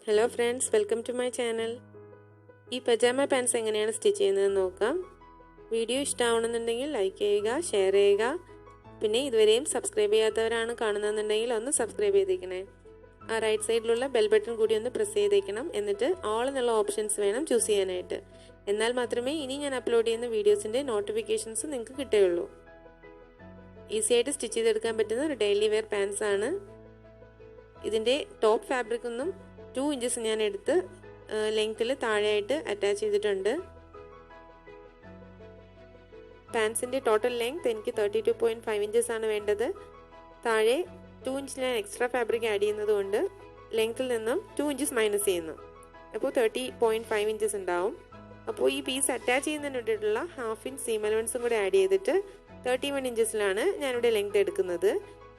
Hello friends, welcome to my channel. ഈ പജാമ pants എങ്ങനെയാണ് stitch ചെയ്യുന്നതെന്ന് നോക്കാം. വീഡിയോ ഇഷ്ടമാവുന്നുണ്ടെങ്കിൽ ലൈക്ക് ചെയ്യുക, ഷെയർ ചെയ്യുക. പിന്നെ ഇതുവരെയും സബ്സ്ക്രൈബ് ചെയ്യാത്തവരാണ് കാണുന്നതെന്നുണ്ടെങ്കിൽ ഒന്ന് സബ്സ്ക്രൈബ് ചെയ്തേക്കണേ. ആ റൈറ്റ് സൈഡിലുള്ള ബെൽ ബട്ടൺ കൂടി ഒന്ന് പ്രസ് ചെയ്തേക്കണം. എന്നിട്ട് ഓൾ എന്നുള്ള ഓപ്ഷൻസ് വേണം ചൂസ് ചെയ്യാനായിട്ട്. എന്നാൽ മാത്രമേ ഇനി ഞാൻ അപ്ലോഡ് ചെയ്യുന്ന വീഡിയോസിൻ്റെ നോട്ടിഫിക്കേഷൻസ് നിങ്ങൾക്ക് കിട്ടുകയുള്ളൂ. ഈസി ആയിട്ട് സ്റ്റിച്ച് ചെയ്തെടുക്കാൻ പറ്റുന്ന ഒരു ഡെയിലി വെയർ പാൻസ് ആണ്. ഇതിൻ്റെ ടോപ്പ് ഫാബ്രിക് ഒന്നും 2 ഇഞ്ചസ് ഞാൻ എടുത്ത് ലെങ്ത്തിൽ താഴെയായിട്ട് അറ്റാച്ച് ചെയ്തിട്ടുണ്ട്. പാൻസിൻ്റെ ടോട്ടൽ ലെങ്ത് എനിക്ക് 32.5 ഇഞ്ചസ് ആണ് വേണ്ടത്. താഴെ 2 ഇഞ്ച് ഞാൻ എക്സ്ട്രാ ഫാബ്രിക് ആഡ് ചെയ്യുന്നത് കൊണ്ട് ലെങ്ത്തിൽ നിന്നും 2 ഇഞ്ചസ് മൈനസ് ചെയ്യുന്നു. അപ്പോൾ 30.5 ഇഞ്ചസ് ഉണ്ടാവും. അപ്പോൾ ഈ പീസ് അറ്റാച്ച് ചെയ്യുന്നതിന് വേണ്ടിയിട്ടുള്ള 1/2 ഇഞ്ച് സീം അലവൻസും കൂടെ ആഡ് ചെയ്തിട്ട് 31 ഇഞ്ചസിലാണ് ഞാനിവിടെ ലെങ്ത് എടുക്കുന്നത്.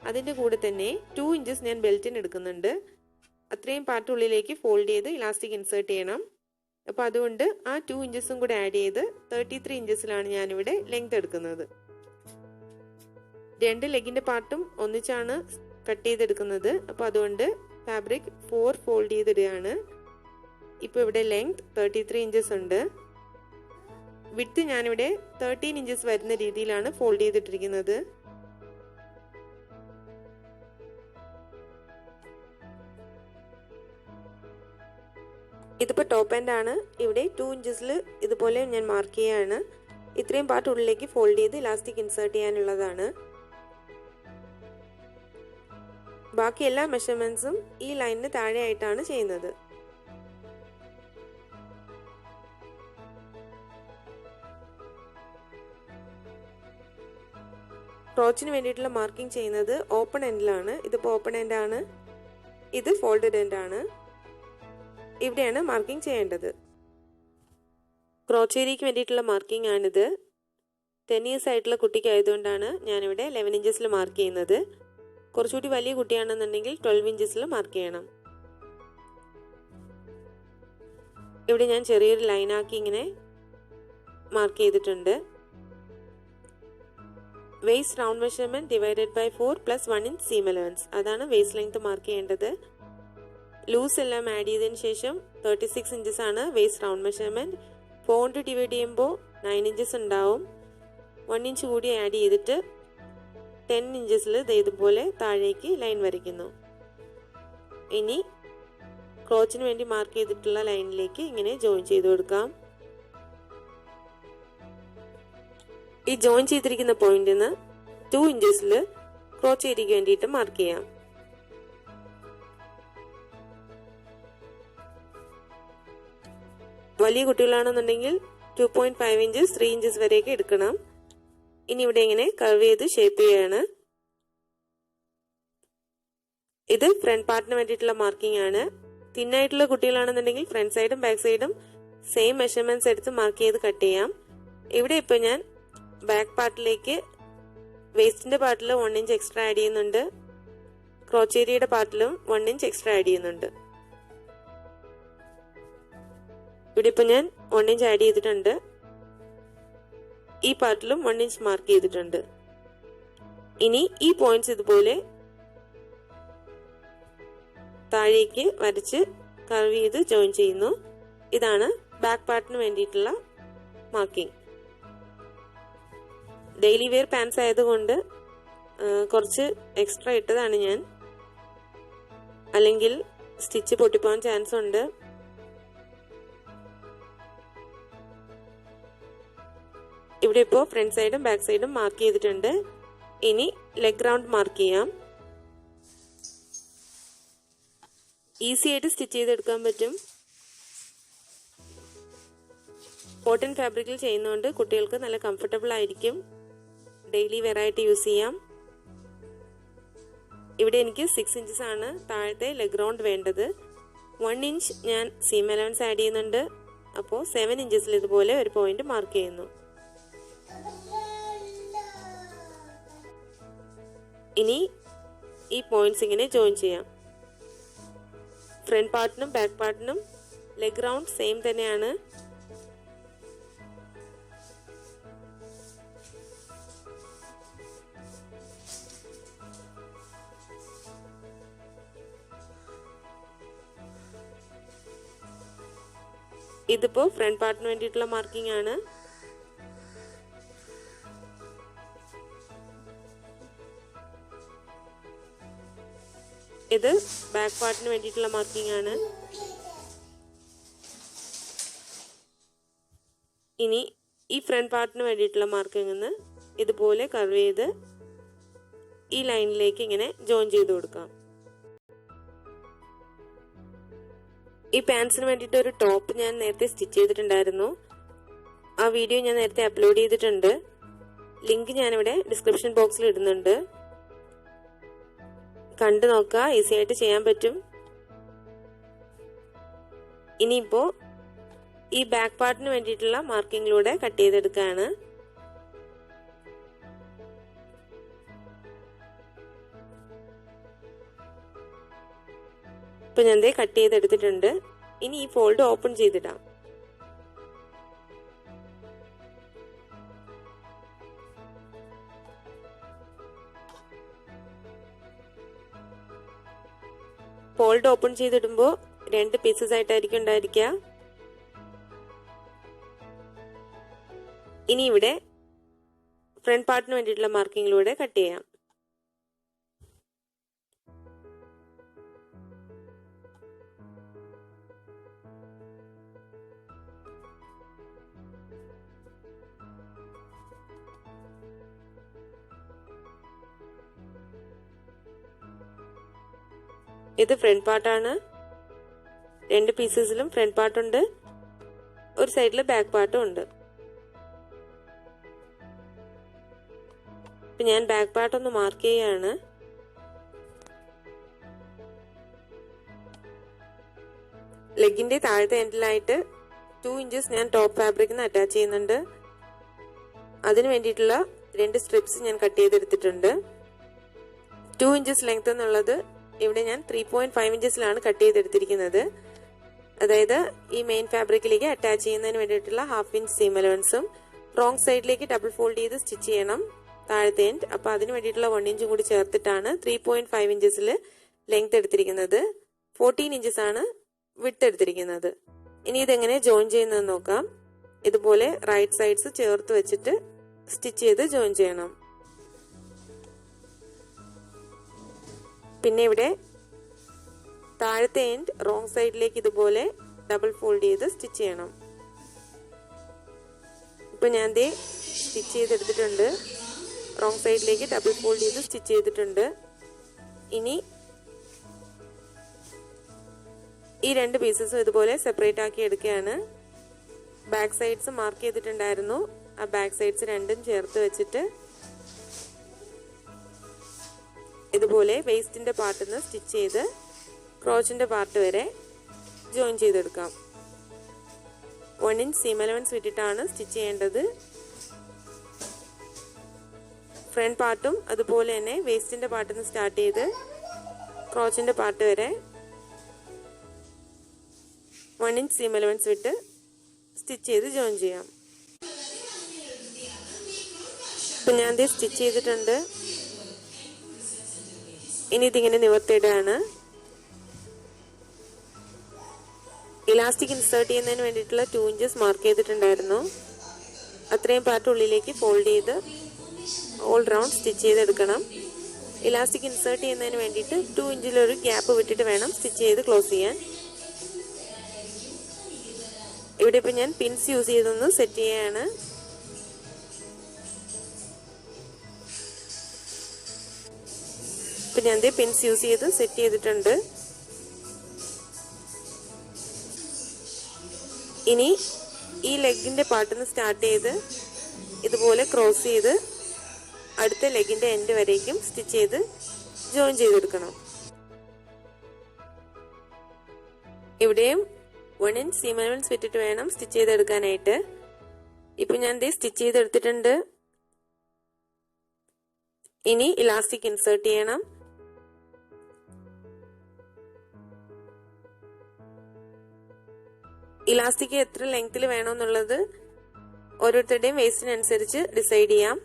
അതിൻ്റെ കൂടെ തന്നെ 2 ഇഞ്ചസ് ഞാൻ ബെൽറ്റിന് എടുക്കുന്നുണ്ട്. അത്രയും പാർട്ട് ഉള്ളിലേക്ക് ഫോൾഡ് ചെയ്ത് ഇലാസ്റ്റിക് ഇൻസേർട്ട് ചെയ്യണം. അപ്പോൾ അതുകൊണ്ട് ആ 2 ഇഞ്ചസും കൂടെ ആഡ് ചെയ്ത് 33 ഇഞ്ചസിലാണ് ഞാനിവിടെ ലെങ്ത് എടുക്കുന്നത്. 2 ലെഗിൻ്റെ പാർട്ടും ഒന്നിച്ചാണ് കട്ട് ചെയ്തെടുക്കുന്നത്. അപ്പോൾ അതുകൊണ്ട് ഫാബ്രിക് 4 ഫോൾഡ് ചെയ്തിടുകയാണ്. ഇപ്പോൾ ഇവിടെ ലെങ്ത് 33 ഇഞ്ചസ് ഉണ്ട്. വിഡ്ത്ത് ഞാനിവിടെ 13 ഇഞ്ചസ് വരുന്ന രീതിയിലാണ് ഫോൾഡ് ചെയ്തിട്ടിരിക്കുന്നത്. ഇതിപ്പോൾ ടോപ്പ് എൻഡ് ആണ്. ഇവിടെ 2 ഇഞ്ചസിൽ ഇതുപോലെ ഞാൻ മാർക്ക് ചെയ്യുകയാണ്. ഇത്രയും പാർട്ട് ഉള്ളിലേക്ക് ഫോൾഡ് ചെയ്ത് ഇലാസ്റ്റിക് ഇൻസേർട്ട് ചെയ്യാനുള്ളതാണ്. ബാക്കി എല്ലാ മെഷർമെൻറ്റ്സും ഈ ലൈനിന് താഴെയായിട്ടാണ് ചെയ്യുന്നത്. ക്രോച്ചിന് വേണ്ടിയിട്ടുള്ള മാർക്കിംഗ് ചെയ്യുന്നത് ഓപ്പൺ എൻഡിലാണ്. ഇതിപ്പോൾ ഓപ്പൺ എൻഡ് ആണ്. ഇത് ഫോൾഡഡ് എൻഡ് ആണ്. ഇവിടെയാണ് മാർക്കിംഗ് ചെയ്യേണ്ടത്. ക്രോച്ച് ഏരിയയ്ക്ക് വേണ്ടിയിട്ടുള്ള മാർക്കിംഗ് ആണിത്. 10 ഇയേഴ്സ് ആയിട്ടുള്ള കുട്ടിക്ക് ആയതുകൊണ്ടാണ് ഞാനിവിടെ 11 ഇഞ്ചസിൽ മാർക്ക് ചെയ്യുന്നത്. കുറച്ചുകൂടി വലിയ കുട്ടിയാണെന്നുണ്ടെങ്കിൽ 12 ഇഞ്ചസിൽ മാർക്ക് ചെയ്യണം. ഇവിടെ ഞാൻ ചെറിയൊരു ലൈനാക്കി ഇങ്ങനെ മാർക്ക് ചെയ്തിട്ടുണ്ട്. Waist round measurement divided by 4 + 1 inch seam allowance, അതാണ് വേസ്റ്റ് ലെങ്ത് മാർക്ക് ചെയ്യേണ്ടത്. ലൂസ് എല്ലാം ആഡ് ചെയ്തതിന് ശേഷം 36 ഇഞ്ചസ് ആണ് വേസ്റ്റ് റൗണ്ട് മെഷർമെൻറ്റ്. 4 ഡിവൈഡ് ചെയ്യുമ്പോൾ 9 ഇഞ്ചസ് ഉണ്ടാവും. 1 ഇഞ്ച് കൂടി ആഡ് ചെയ്തിട്ട് 10 ഇഞ്ചസിൽ ഇതുപോലെ താഴേക്ക് ലൈൻ വരയ്ക്കുന്നു. ഇനി ക്രോച്ചിന് വേണ്ടി മാർക്ക് ചെയ്തിട്ടുള്ള ലൈനിലേക്ക് ഇങ്ങനെ ജോയിൻ ചെയ്ത് കൊടുക്കാം. ഈ ജോയിൻ ചെയ്തിരിക്കുന്ന പോയിന്റിൽ നിന്ന് 2 ഇഞ്ചസിൽ ക്രോച്ച് ഏരിയയ്ക്ക് വേണ്ടിയിട്ട് മാർക്ക് ചെയ്യാം. വലിയ കുട്ടികളാണെന്നുണ്ടെങ്കിൽ 2.5 ഇഞ്ചസ് 3 ഇഞ്ചസ് വരെയൊക്കെ എടുക്കണം. ഇനി ഇവിടെ ഇങ്ങനെ കർവ് ചെയ്ത് ഷേപ്പ് ചെയ്യുകയാണ്. ഇത് ഫ്രണ്ട് പാർട്ടിന് വേണ്ടിയിട്ടുള്ള മാർക്കിംഗ് ആണ്. തിന്നായിട്ടുള്ള കുട്ടികളാണെന്നുണ്ടെങ്കിൽ ഫ്രണ്ട് സൈഡും ബാക്ക് സൈഡും സെയിം മെഷർമെന്റ്സ് എടുത്ത് മാർക്ക് ചെയ്ത് കട്ട് ചെയ്യാം. ഇവിടെ ഇപ്പോൾ ഞാൻ ബാക്ക് പാർട്ടിലേക്ക് വേസ്റ്റിന്റെ പാർട്ടിൽ 1 ഇഞ്ച് എക്സ്ട്രാ ആഡ് ചെയ്യുന്നുണ്ട്. ക്രോച്ച് ഏരിയയുടെ പാർട്ടിലും 1 ഇഞ്ച് എക്സ്ട്രാ ആഡ് ചെയ്യുന്നുണ്ട്. ഇവിടെ ഇപ്പോൾ ഞാൻ 1 ഇഞ്ച് ആഡ് ചെയ്തിട്ടുണ്ട്. ഈ പാർട്ടിലും 1 ഇഞ്ച് മാർക്ക് ചെയ്തിട്ടുണ്ട്. ഇനി ഈ പോയിന്റ്സ് ഇതുപോലെ താഴേക്ക് വരച്ച് കർവ് ചെയ്ത് ജോയിൻ ചെയ്യുന്നു. ഇതാണ് ബാക്ക് പാർട്ടിന് വേണ്ടിയിട്ടുള്ള മാർക്കിംഗ്. ഡെയിലി വെയർ പാൻസ് ആയതുകൊണ്ട് കുറച്ച് എക്സ്ട്രാ ഇട്ടതാണ് ഞാൻ, അല്ലെങ്കിൽ സ്റ്റിച്ച് പൊട്ടിപ്പോകാൻ ചാൻസ് ഉണ്ട്. ഇവിടെ ഇപ്പോൾ ഫ്രണ്ട് സൈഡും ബാക്ക് സൈഡും മാർക്ക് ചെയ്തിട്ടുണ്ട്. ഇനി ലെഗ് റൗണ്ട് മാർക്ക് ചെയ്യാം. ഈസി ആയിട്ട് സ്റ്റിച്ച് ചെയ്തെടുക്കാൻ പറ്റും. കോട്ടൺ ഫാബ്രിക്കിൽ ചെയ്യുന്നതുകൊണ്ട് കുട്ടികൾക്ക് നല്ല കംഫർട്ടബിൾ ആയിരിക്കും. ഡെയിലി വെയർ ആയിട്ട് യൂസ് ചെയ്യാം. ഇവിടെ എനിക്ക് 6 ഇഞ്ചസ് ആണ് താഴത്തെ ലെഗ് റൗണ്ട് വേണ്ടത്. 1 ഇഞ്ച് ഞാൻ സീം അലവൻസ് ആഡ് ചെയ്യുന്നുണ്ട്. അപ്പോൾ 7 ഇഞ്ചസിൽ ഇതുപോലെ ഒരു പോയിന്റ് മാർക്ക് ചെയ്യുന്നു. ഇനി ഈ പോയിന്റ്സ് ഇങ്ങനെ ജോയിൻ ചെയ്യാം. ഫ്രണ്ട് പാർട്ടിനും ബാക്ക് പാർട്ടിനും ലെഗ് റൗണ്ട് സെയിം തന്നെയാണ്. ഇതിപ്പോൾ ഫ്രണ്ട് പാർട്ടിന് വേണ്ടിയിട്ടുള്ള മാർക്കിംഗ് ആണ്. ഇത് ബാക്ക് പാർട്ടിന് വേണ്ടിയിട്ടുള്ള മാർക്കിംഗ് ആണ്. ഇനി ഈ ഫ്രണ്ട് പാർട്ടിന് വേണ്ടിയിട്ടുള്ള മാർക്കിംഗ് ഇതുപോലെ കർവ് ചെയ്ത് ഈ ലൈനിലേക്ക് ഇങ്ങനെ ജോയിൻ ചെയ്ത് കൊടുക്കാം. ഈ പാൻസിന് വേണ്ടിയിട്ട് ഒരു ടോപ്പ് ഞാൻ നേരത്തെ സ്റ്റിച്ച് ചെയ്തിട്ടുണ്ടായിരുന്നു. ആ വീഡിയോ ഞാൻ നേരത്തെ അപ്ലോഡ് ചെയ്തിട്ടുണ്ട്. ലിങ്ക് ഞാനിവിടെ ഡിസ്ക്രിപ്ഷൻ ബോക്സിൽ ഇടുന്നുണ്ട്. കണ്ടു നോക്കുക, ഈസി ആയിട്ട് ചെയ്യാൻ പറ്റും. ഇനിയിപ്പോൾ ഈ ബാക്ക് പാർട്ടിന് വേണ്ടിയിട്ടുള്ള മാർക്കിങ്ങിലൂടെ കട്ട് ചെയ്തെടുക്കുകയാണ്. ഇപ്പൊ ഞാൻ കട്ട് ചെയ്തെടുത്തിട്ടുണ്ട്. ഇനി ഈ ഫോൾഡ് ഓപ്പൺ ചെയ്തിടാം. ഫോൾഡ് ഓപ്പൺ ചെയ്തിടുമ്പോൾ 2 പീസസ് ആയിട്ടായിരിക്കും ഉണ്ടായിരിക്കുക. ഇനി ഇവിടെ ഫ്രണ്ട് പാർട്ടിന് വേണ്ടിയിട്ടുള്ള മാർക്കിങ്ങിലൂടെ കട്ട് ചെയ്യാം. ഇത് ഫ്രണ്ട് പാർട്ടാണ്. 2 പീസസിലും ഫ്രണ്ട് പാർട്ടുണ്ട്, ഒരു സൈഡിൽ ബാക്ക് പാർട്ടും ഉണ്ട്. ഇപ്പൊ ഞാൻ ബാക്ക് പാർട്ട് ഒന്ന് മാർക്ക് ചെയ്യാണ്. ലെഗിന്റെ താഴത്തെ എൻഡിലായിട്ട് 2 ഇഞ്ചസ് ഞാൻ ടോപ്പ് ഫാബ്രിക്കിന് അറ്റാച്ച് ചെയ്യുന്നുണ്ട്. അതിന് വേണ്ടിയിട്ടുള്ള 2 സ്ട്രിപ്സ് ഞാൻ കട്ട് ചെയ്തെടുത്തിട്ടുണ്ട്. 2 ഇഞ്ചസ് ലെങ്ത് എന്നുള്ളത് ഇവിടെ ഞാൻ 3.5 ഇഞ്ചസിലാണ് കട്ട് ചെയ്തെടുത്തിരിക്കുന്നത്. അതായത് ഈ മെയിൻ ഫാബ്രിക്കിലേക്ക് അറ്റാച്ച് ചെയ്യുന്നതിന് വേണ്ടിയിട്ടുള്ള 1/2 ഇഞ്ച് സീം അലവൻസും റോങ് സൈഡിലേക്ക് ഡബിൾ ഫോൾഡ് ചെയ്ത് സ്റ്റിച്ച് ചെയ്യണം താഴത്തെ എൻഡ്. അപ്പൊ അതിന് വേണ്ടിയിട്ടുള്ള 1 ഇഞ്ചും കൂടി ചേർത്തിട്ടാണ് 3.5 ഇഞ്ചസിൽ ലെങ്ത് എടുത്തിരിക്കുന്നത്. 14 ഇഞ്ചസ് ആണ് വിഡ്ത് എടുത്തിരിക്കുന്നത്. ഇനി ഇതെങ്ങനെ ജോയിൻ ചെയ്യുന്നതെന്ന് നോക്കാം. ഇതുപോലെ റൈറ്റ് സൈഡ്സ് ചേർത്ത് വെച്ചിട്ട് സ്റ്റിച്ച് ചെയ്ത് ജോയിൻ ചെയ്യണം. പിന്നെ ഇവിടെ താഴത്തെ എൻഡ് റോങ് സൈഡിലേക്ക് ഇതുപോലെ ഡബിൾ ഫോൾഡ് ചെയ്ത് സ്റ്റിച്ച് ചെയ്യണം. ഇപ്പൊ ഞാൻ സ്റ്റിച്ച് ചെയ്തെടുത്തിട്ടുണ്ട്. റോങ് സൈഡിലേക്ക് ഡബിൾ ഫോൾഡ് ചെയ്ത് സ്റ്റിച്ച് ചെയ്തിട്ടുണ്ട്. ഇനി ഈ 2 പീസസും ഇതുപോലെ സെപ്പറേറ്റ് ആക്കി എടുക്കുകയാണ്. ബാക്ക് സൈഡ്സ് മാർക്ക് ചെയ്തിട്ടുണ്ടായിരുന്നു. ആ ബാക്ക് സൈഡ്സ് രണ്ടും ചേർത്ത് വെച്ചിട്ട് ഇതുപോലെ വേസ്റ്റിന്റെ പാർട്ടിൽ നിന്ന് സ്റ്റിച്ച് ചെയ്ത് ക്രോച്ചിന്റെ പാർട്ട് വരെ ജോയിൻ ചെയ്തെടുക്കാം. 1 ഇഞ്ച് സീം അലവൻസ് വിട്ടിട്ടാണ് സ്റ്റിച്ച് ചെയ്യേണ്ടത്. ഫ്രണ്ട് പാർട്ടും അതുപോലെ തന്നെ വേസ്റ്റിന്റെ പാർട്ടിൽ നിന്ന് സ്റ്റാർട്ട് ചെയ്ത് ക്രോച്ചിന്റെ പാർട്ട് വരെ 1 ഇഞ്ച് സീം അലവൻസ് വിട്ട് സ്റ്റിച്ച് ചെയ്ത് ജോയിൻ ചെയ്യാം. ഇപ്പൊ ഞാൻ സ്റ്റിച്ച് ചെയ്തിട്ടുണ്ട്. ഇനി ഇതിങ്ങനെ നിവർത്തിയിടാണ്. ഇലാസ്റ്റിക് ഇൻസേർട്ട് ചെയ്യുന്നതിന് വേണ്ടിയിട്ടുള്ള 2 ഇഞ്ചസ് മാർക്ക് ചെയ്തിട്ടുണ്ടായിരുന്നു. അത്രയും പാർട്ട് ഉള്ളിലേക്ക് ഫോൾഡ് ചെയ്ത് ഓൾ റൗണ്ട് സ്റ്റിച്ച് ചെയ്തെടുക്കണം. ഇലാസ്റ്റിക് ഇൻസേർട്ട് ചെയ്യുന്നതിന് വേണ്ടിയിട്ട് 2 ഇഞ്ചിലൊരു ഗ്യാപ്പ് വിട്ടിട്ട് വേണം സ്റ്റിച്ച് ചെയ്ത് ക്ലോസ് ചെയ്യാൻ. ഇവിടെ ഇപ്പം ഞാൻ പിൻസ് യൂസ് ചെയ്തൊന്ന് സെറ്റ് ചെയ്യാണ്. ഇപ്പം ഞാൻ പിൻസ് യൂസ് ചെയ്ത് സെറ്റ് ചെയ്തിട്ടുണ്ട്. ഇനി ഈ ലെഗിന്റെ പാർട്ടിൽ നിന്ന് സ്റ്റാർട്ട് ചെയ്ത് ഇതുപോലെ ക്രോസ് ചെയ്ത് അടുത്ത ലെഗിന്റെ എൻഡ് വരേക്കും സ്റ്റിച്ച് ചെയ്ത് ജോയിൻ ചെയ്തെടുക്കണം. ഇവിടെയും 1 ഇഞ്ച് സീം അലവൻസ് വിട്ടിട്ട് വേണം സ്റ്റിച്ച് ചെയ്തെടുക്കാനായിട്ട്. ഇപ്പൊ ഞാൻ സ്റ്റിച്ച് ചെയ്തെടുത്തിട്ടുണ്ട്. ഇനി ഇലാസ്റ്റിക് ഇൻസേർട്ട് ചെയ്യണം. ഇലാസ്റ്റിക് എത്ര ലെങ്ത്തിൽ വേണമെന്നുള്ളത് ഓരോരുത്തരുടെയും വേസ്റ്റിനനുസരിച്ച് ഡിസൈഡ് ചെയ്യാം.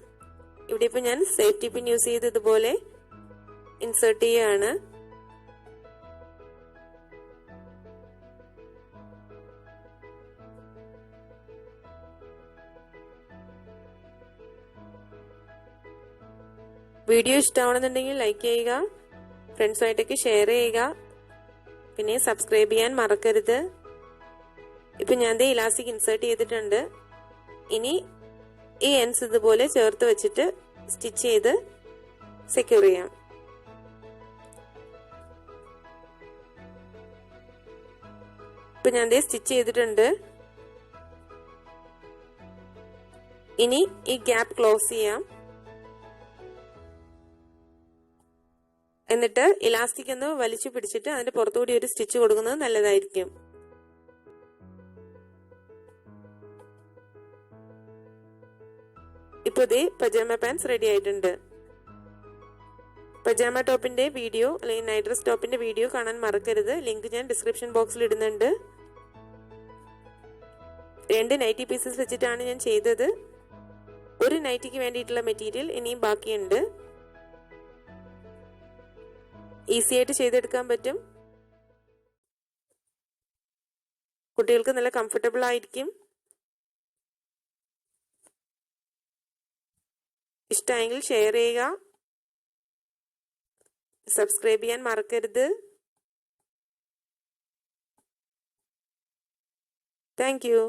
ഇവിടെ ഇപ്പൊ ഞാൻ സേഫ്റ്റി പിൻ യൂസ് ചെയ്ത് ഇതുപോലെ ഇൻസേർട്ട് ചെയ്യാണ്. വീഡിയോ ഇഷ്ടമാണെന്നുണ്ടെങ്കിൽ ലൈക്ക് ചെയ്യുക, ഫ്രണ്ട്സുമായിട്ടൊക്കെ ഷെയർ ചെയ്യുക, പിന്നെ സബ്സ്ക്രൈബ് ചെയ്യാൻ മറക്കരുത്. ഇപ്പം ഞാൻ ഇലാസ്റ്റിക് ഇൻസേർട്ട് ചെയ്തിട്ടുണ്ട്. ഇനി ഈ എൻഡ്സ് ഇതുപോലെ ചേർത്ത് വെച്ചിട്ട് സ്റ്റിച്ച് ചെയ്ത് സെക്യൂർ ചെയ്യാം. ഇപ്പം ഞാൻ സ്റ്റിച്ച് ചെയ്തിട്ടുണ്ട്. ഇനി ഈ ഗ്യാപ്പ് ക്ലോസ് ചെയ്യാം. എന്നിട്ട് ഇലാസ്റ്റിക് ഒന്ന് വലിച്ചു പിടിച്ചിട്ട് അതിന്റെ പുറത്തുകൂടി ഒരു സ്റ്റിച്ച് കൊടുക്കുന്നത് നല്ലതായിരിക്കും. ഇപ്പൊ പജാമ പാൻസ് റെഡി ആയിട്ടുണ്ട്. പജാമ ടോപ്പിന്റെ വീഡിയോ അല്ലെങ്കിൽ നൈറ്റ് ഡ്രസ് ടോപ്പിന്റെ വീഡിയോ കാണാൻ മറക്കരുത്. ലിങ്ക് ഞാൻ ഡിസ്ക്രിപ്ഷൻ ബോക്സിൽ ഇടുന്നുണ്ട്. 2 നൈറ്റി പീസസ് വെച്ചിട്ടാണ് ഞാൻ ചെയ്തത്. ഒരു നൈറ്റിക്ക് വേണ്ടിയിട്ടുള്ള മെറ്റീരിയൽ ഇനിയും ബാക്കിയുണ്ട്. ഈസി ആയിട്ട് ചെയ്തെടുക്കാൻ പറ്റും. കുട്ടികൾക്ക് നല്ല കംഫർട്ടബിൾ ആയിരിക്കും. ഇഷ്ടമായെങ്കിൽ ഷെയർ ചെയ്യുക, സബ്സ്ക്രൈബ് ചെയ്യാൻ മറക്കരുത്. Thank you.